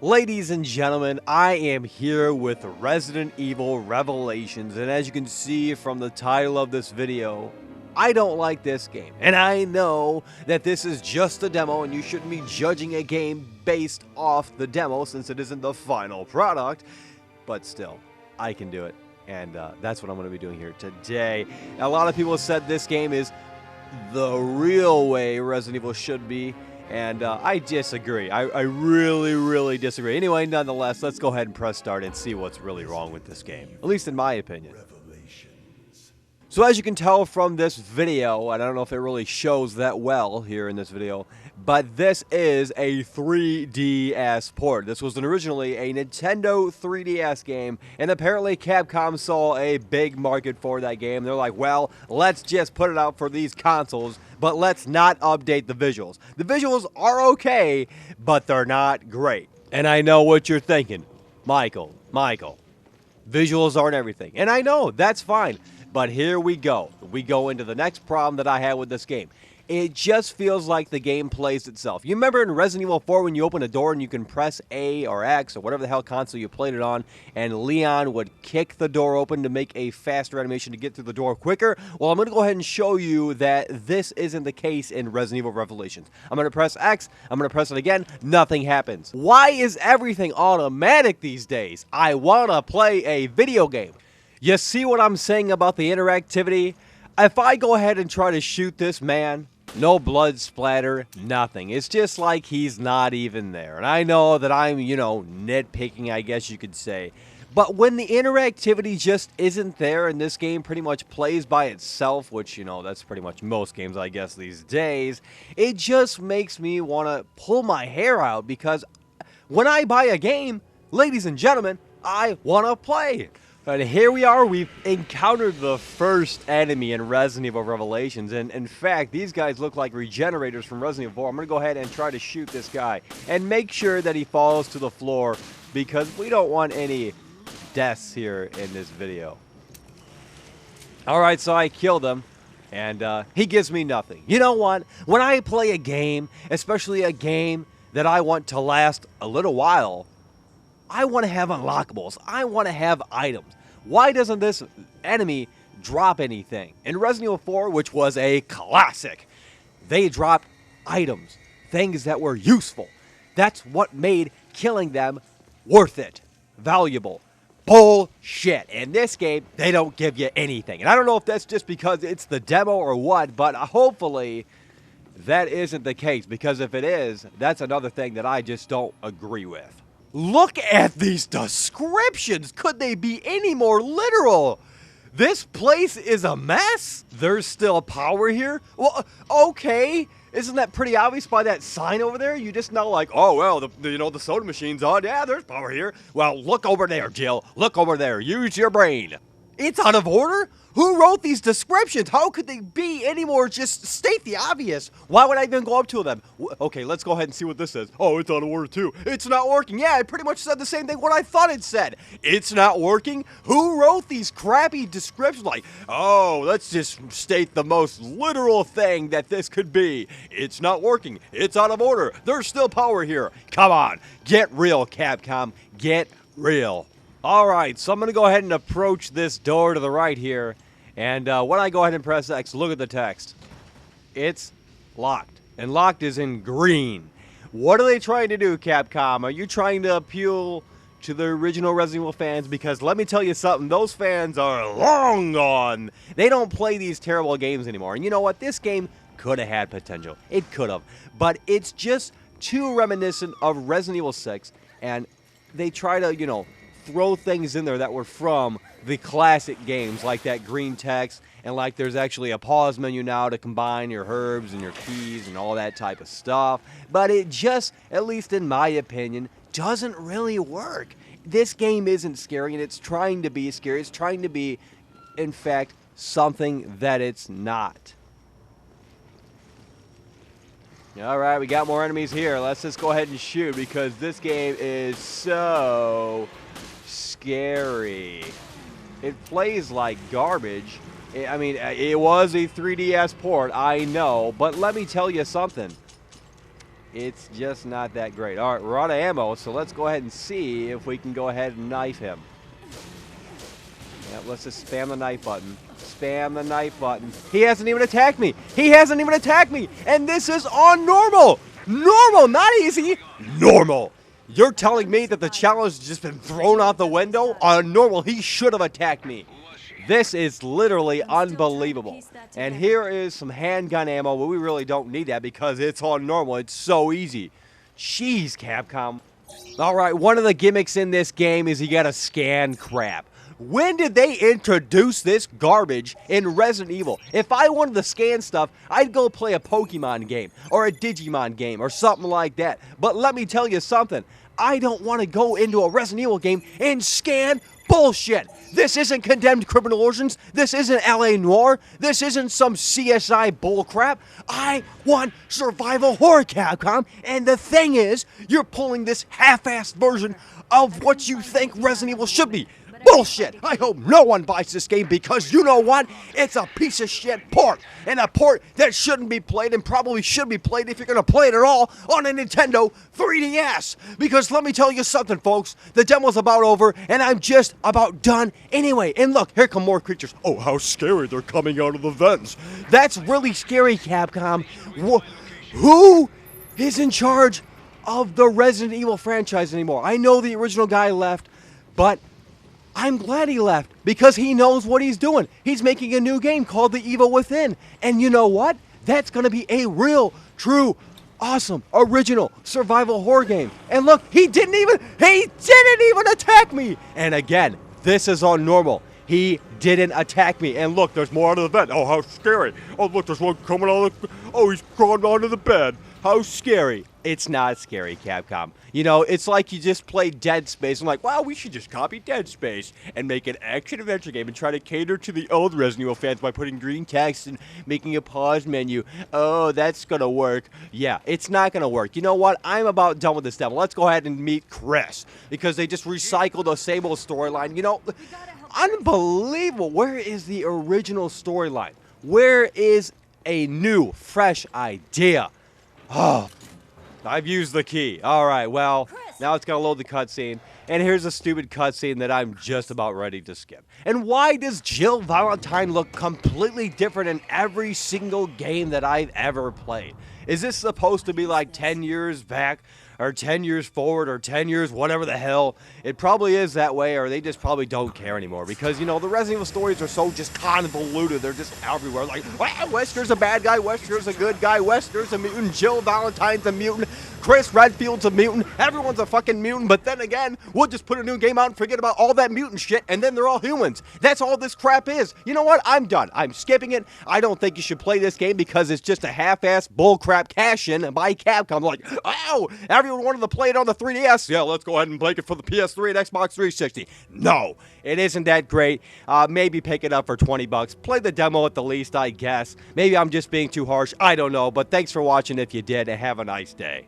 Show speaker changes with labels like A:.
A: Ladies and gentlemen, I am here with Resident Evil Revelations, and as you can see from the title of this video, I don't like this game. And I know that this is just a demo and you shouldn't be judging a game based off the demo since it isn't the final product, but still, I can do it. And that's what I'm going to be doing here today. A lot of people have said this game is the real way Resident Evil should be. And I disagree. I really disagree. Anyway, nonetheless, let's go ahead and press start and see what's really wrong with this game. At least in my opinion. So as you can tell from this video, and I don't know if it really shows that well here in this video, but this is a 3DS port. This was originally a Nintendo 3DS game, and apparently Capcom saw a big market for that game. They're like, well, let's just put it out for these consoles, but let's not update the visuals. The visuals are okay, but they're not great. And I know what you're thinking. Michael, visuals aren't everything. And I know, that's fine. But here we go. We go into the next problem that I had with this game. It just feels like the game plays itself. You remember in Resident Evil 4 when you open a door and you can press A or X or whatever the hell console you played it on, and Leon would kick the door open to make a faster animation to get through the door quicker? Well, I'm going to go ahead and show you that this isn't the case in Resident Evil Revelations. I'm going to press X, I'm going to press it again, nothing happens. Why is everything automatic these days? I want to play a video game. You see what I'm saying about the interactivity? If I go ahead and try to shoot this man, no blood splatter, nothing. It's just like he's not even there. And I know that I'm, nitpicking, I guess you could say. But when the interactivity just isn't there and this game pretty much plays by itself, which, that's pretty much most games, I guess, these days, it just makes me want to pull my hair out because when I buy a game, ladies and gentlemen, I want to play it. And here we are, we've encountered the first enemy in Resident Evil Revelations, and in fact, these guys look like regenerators from Resident Evil 4. I'm going to go ahead and try to shoot this guy, and make sure that he falls to the floor, because we don't want any deaths here in this video. Alright, so I killed him, and he gives me nothing. You know what? When I play a game, especially a game that I want to last a little while, I want to have unlockables. I want to have items. Why doesn't this enemy drop anything? In Resident Evil 4, which was a classic, they dropped items, things that were useful. That's what made killing them worth it, valuable. Bullshit. In this game, they don't give you anything. And I don't know if that's just because it's the demo or what, but hopefully that isn't the case, because if it is, that's another thing that I just don't agree with. Look at these descriptions. Could they be any more literal? This place is a mess. There's still power here. Well, okay. Isn't that pretty obvious by that sign over there? You just know, like, oh, well, the soda machine's on. Yeah, there's power here. Well, look over there, Jill. Look over there. Use your brain. It's out of order? Who wrote these descriptions? How could they be any more? Just state the obvious. Why would I even go up to them? Okay, let's go ahead and see what this says. Oh, it's out of order too. It's not working. Yeah, it pretty much said the same thing what I thought it said. It's not working? Who wrote these crappy descriptions? Like, oh, let's just state the most literal thing that this could be. It's not working. It's out of order. There's still power here. Come on. Get real, Capcom. Get real. Alright, so I'm going to go ahead and approach this door to the right here. And when I go ahead and press X, look at the text. It's locked. And locked is in green. What are they trying to do, Capcom? Are you trying to appeal to the original Resident Evil fans? Because let me tell you something, those fans are long gone. They don't play these terrible games anymore. And you know what? This game could have had potential. It could have. But it's just too reminiscent of Resident Evil 6. And they try to, throw things in there that were from the classic games, like that green text, and like there's actually a pause menu now to combine your herbs and your keys and all that type of stuff. But it just, at least in my opinion, doesn't really work. This game isn't scary, and it's trying to be scary. It's trying to be, in fact, something that it's not. Alright, we got more enemies here. Let's just go ahead and shoot, because this game is so scary. It plays like garbage. I mean, it was a 3DS port, I know, but let me tell you something. It's just not that great. All right, we're out of ammo, so let's go ahead and see if we can go ahead and knife him. Yeah, let's just spam the knife button. Spam the knife button. He hasn't even attacked me. He hasn't even attacked me. And this is on normal. Normal, not easy. Normal. You're telling me that the challenge has just been thrown out the window? On normal, he should have attacked me. This is literally unbelievable. And here is some handgun ammo, but we really don't need that because it's on normal. It's so easy. Jeez, Capcom. All right, one of the gimmicks in this game is you gotta scan crap. When did they introduce this garbage in Resident Evil? If I wanted to scan stuff, I'd go play a Pokemon game or a Digimon game or something like that. But let me tell you something. I don't want to go into a Resident Evil game and scan bullshit. This isn't Condemned Criminal Origins. This isn't LA Noire. This isn't some CSI bullcrap. I want survival horror, Capcom. And the thing is, you're pulling this half-assed version of what you think Resident Evil should be. Bullshit! I hope no one buys this game because you know what? It's a piece of shit port. And a port that shouldn't be played and probably should be played if you're going to play it at all on a Nintendo 3DS. Because let me tell you something, folks. The demo's about over and I'm just about done anyway. And look, here come more creatures. Oh, how scary. They're coming out of the vents. That's really scary, Capcom. Who is in charge of the Resident Evil franchise anymore? I know the original guy left, but I'm glad he left because he knows what he's doing. He's making a new game called The Evil Within. And you know what? That's going to be a real, true, awesome, original survival horror game. And look, he didn't even attack me. And again, this is on normal. He didn't attack me. And look, there's more out of the vent. Oh, how scary. Oh, look, there's one coming out of the... Oh, he's crawling onto the bed. How scary. It's not scary, Capcom. You know, it's like you just played Dead Space and like, wow, we should just copy Dead Space and make an action-adventure game and try to cater to the old Resident Evil fans by putting green text and making a pause menu. Oh, that's gonna work. Yeah, it's not gonna work. You know what? I'm about done with this demo. Let's go ahead and meet Chris because they just recycled the same old storyline. You know, unbelievable. Where is the original storyline? Where is a new, fresh idea? Oh, I've used the key. All right, well, now it's going to load the cutscene. And here's a stupid cutscene that I'm just about ready to skip. And why does Jill Valentine look completely different in every single game that I've ever played? Is this supposed to be like 10 years back? Or 10 years forward, or 10 years, whatever the hell. It probably is that way, or they just probably don't care anymore. Because, you know, the Resident Evil stories are so just convoluted. They're just everywhere. Like, wow, Wesker's a bad guy, Wesker's a good guy, Wesker's a mutant, Jill Valentine's a mutant, Chris Redfield's a mutant, everyone's a fucking mutant. But then again, we'll just put a new game out and forget about all that mutant shit, and then they're all humans. That's all this crap is. You know what? I'm done. I'm skipping it. I don't think you should play this game because it's just a half-ass bullcrap cash-in by Capcom. Like, wow, everyone wanted to play it on the 3DS. Yeah, let's go ahead and make it for the PS3 and Xbox 360. No, it isn't that great. Maybe pick it up for 20 bucks. Play the demo at the least, I guess. Maybe I'm just being too harsh. I don't know, but thanks for watching if you did, and have a nice day.